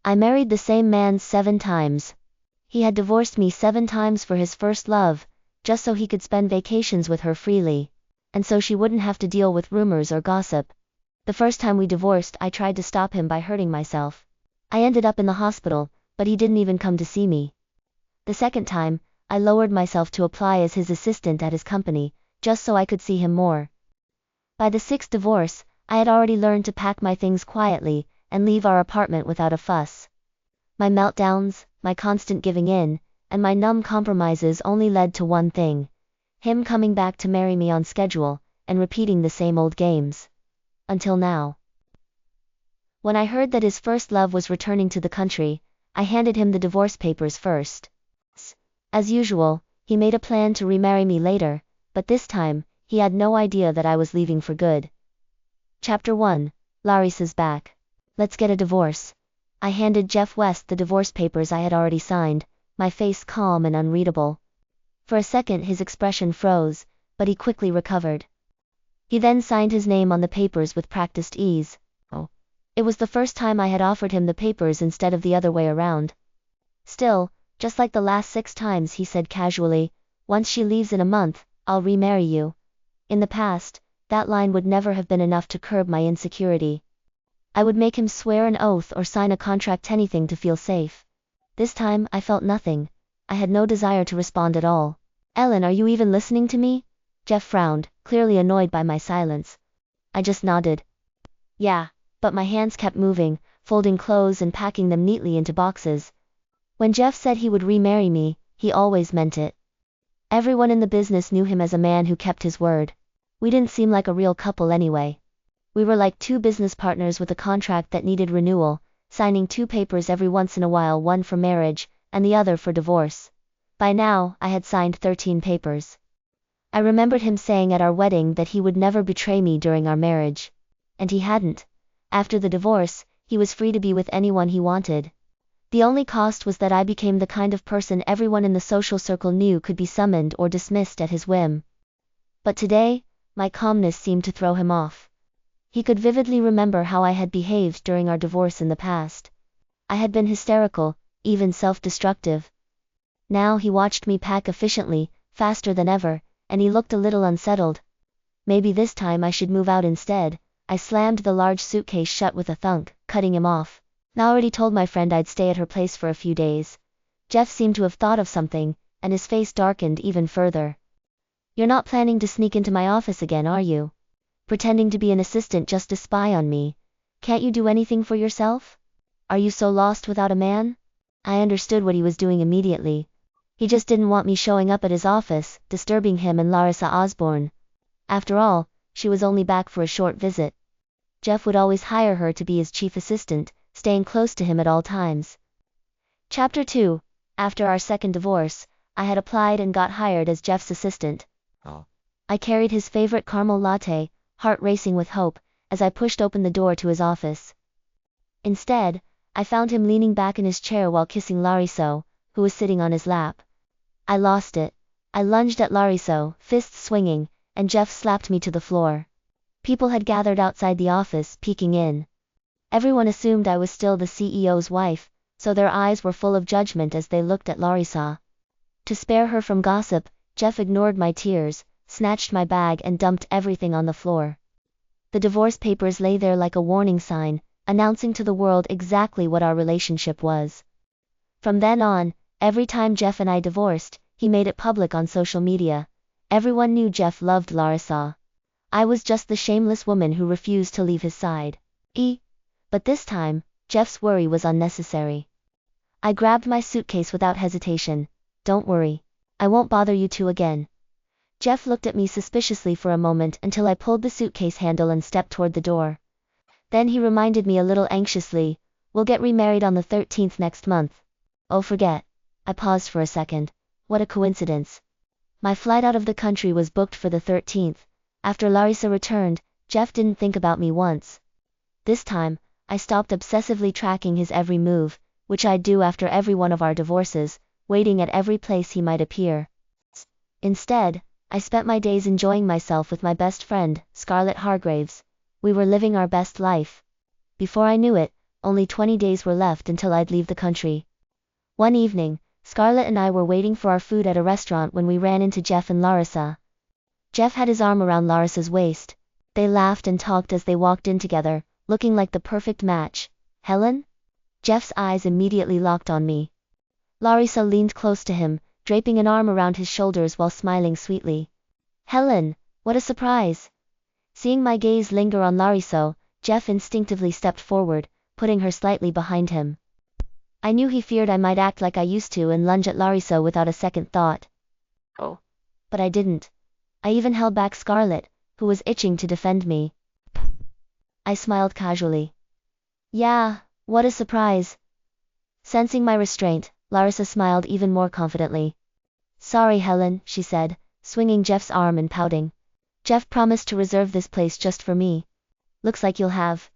I married the same man 7 times. He had divorced me 7 times for his first love, just so he could spend vacations with her freely, and so she wouldn't have to deal with rumors or gossip. The first time we divorced, I tried to stop him by hurting myself. I ended up in the hospital, but he didn't even come to see me. The second time, I lowered myself to apply as his assistant at his company, just so I could see him more. By the 6th divorce, I had already learned to pack my things quietly, and leave our apartment without a fuss. My meltdowns, my constant giving in, and my numb compromises only led to one thing: him coming back to marry me on schedule, and repeating the same old games. Until now. When I heard that his first love was returning to the country, I handed him the divorce papers first. As usual, he made a plan to remarry me later, but this time, he had no idea that I was leaving for good. Chapter 1. Larissa's back. Let's get a divorce. I handed Jeff West the divorce papers I had already signed, my face calm and unreadable. For a second his expression froze, but he quickly recovered. He then signed his name on the papers with practiced ease. It was the first time I had offered him the papers instead of the other way around. Still, just like the last 6 times, he said casually, "Once she leaves in a month, I'll remarry you." In the past, that line would never have been enough to curb my insecurity. I would make him swear an oath or sign a contract, anything to feel safe. This time, I felt nothing. I had no desire to respond at all. "Ellen, are you even listening to me?" Jeff frowned, clearly annoyed by my silence. I just nodded. Yeah, but my hands kept moving, folding clothes and packing them neatly into boxes. When Jeff said he would remarry me, he always meant it. Everyone in the business knew him as a man who kept his word. We didn't seem like a real couple anyway. We were like 2 business partners with a contract that needed renewal, signing 2 papers every once in a while, one for marriage, and the other for divorce. By now, I had signed 13 papers. I remembered him saying at our wedding that he would never betray me during our marriage. And he hadn't. After the divorce, he was free to be with anyone he wanted. The only cost was that I became the kind of person everyone in the social circle knew could be summoned or dismissed at his whim. But today, my calmness seemed to throw him off. He could vividly remember how I had behaved during our divorce in the past. I had been hysterical, even self-destructive. Now he watched me pack efficiently, faster than ever, and he looked a little unsettled. Maybe this time I should move out instead. I slammed the large suitcase shut with a thunk, cutting him off. I already told my friend I'd stay at her place for a few days. Jeff seemed to have thought of something, and his face darkened even further. "You're not planning to sneak into my office again, are you? Pretending to be an assistant just to spy on me? Can't you do anything for yourself? Are you so lost without a man?" I understood what he was doing immediately. He just didn't want me showing up at his office, disturbing him and Larissa Osborne. After all, she was only back for a short visit. Jeff would always hire her to be his chief assistant, staying close to him at all times. Chapter 2. After our second divorce, I had applied and got hired as Jeff's assistant. I carried his favorite caramel latte, heart racing with hope, as I pushed open the door to his office. Instead, I found him leaning back in his chair while kissing Larissa, who was sitting on his lap. I lost it. I lunged at Larissa, fists swinging, and Jeff slapped me to the floor. People had gathered outside the office, peeking in. Everyone assumed I was still the CEO's wife, so their eyes were full of judgment as they looked at Larissa. To spare her from gossip, Jeff ignored my tears, snatched my bag and dumped everything on the floor. The divorce papers lay there like a warning sign, announcing to the world exactly what our relationship was. From then on, every time Jeff and I divorced, he made it public on social media. Everyone knew Jeff loved Larissa. I was just the shameless woman who refused to leave his side. But this time, Jeff's worry was unnecessary. I grabbed my suitcase without hesitation. "Don't worry. I won't bother you two again." Jeff looked at me suspiciously for a moment until I pulled the suitcase handle and stepped toward the door. Then he reminded me a little anxiously, "We'll get remarried on the 13th next month." "Oh, forget." I paused for a second. What a coincidence. My flight out of the country was booked for the 13th. After Larissa returned, Jeff didn't think about me once. This time, I stopped obsessively tracking his every move, which I'd do after every one of our divorces, waiting at every place he might appear. Instead, I spent my days enjoying myself with my best friend, Scarlett Hargraves. We were living our best life. Before I knew it, only 20 days were left until I'd leave the country. One evening, Scarlett and I were waiting for our food at a restaurant when we ran into Jeff and Larissa. Jeff had his arm around Larissa's waist. They laughed and talked as they walked in together, looking like the perfect match. Helen? Jeff's eyes immediately locked on me. Larissa leaned close to him, draping an arm around his shoulders while smiling sweetly. Helen, what a surprise! Seeing my gaze linger on Larissa, Jeff instinctively stepped forward, putting her slightly behind him. I knew he feared I might act like I used to and lunge at Larissa without a second thought. Oh. But I didn't. I even held back Scarlett, who was itching to defend me. I smiled casually. Yeah, what a surprise. Sensing my restraint, Larissa smiled even more confidently. Sorry Helen, she said, swinging Jeff's arm and pouting. Jeff promised to reserve this place just for me. Looks like you'll have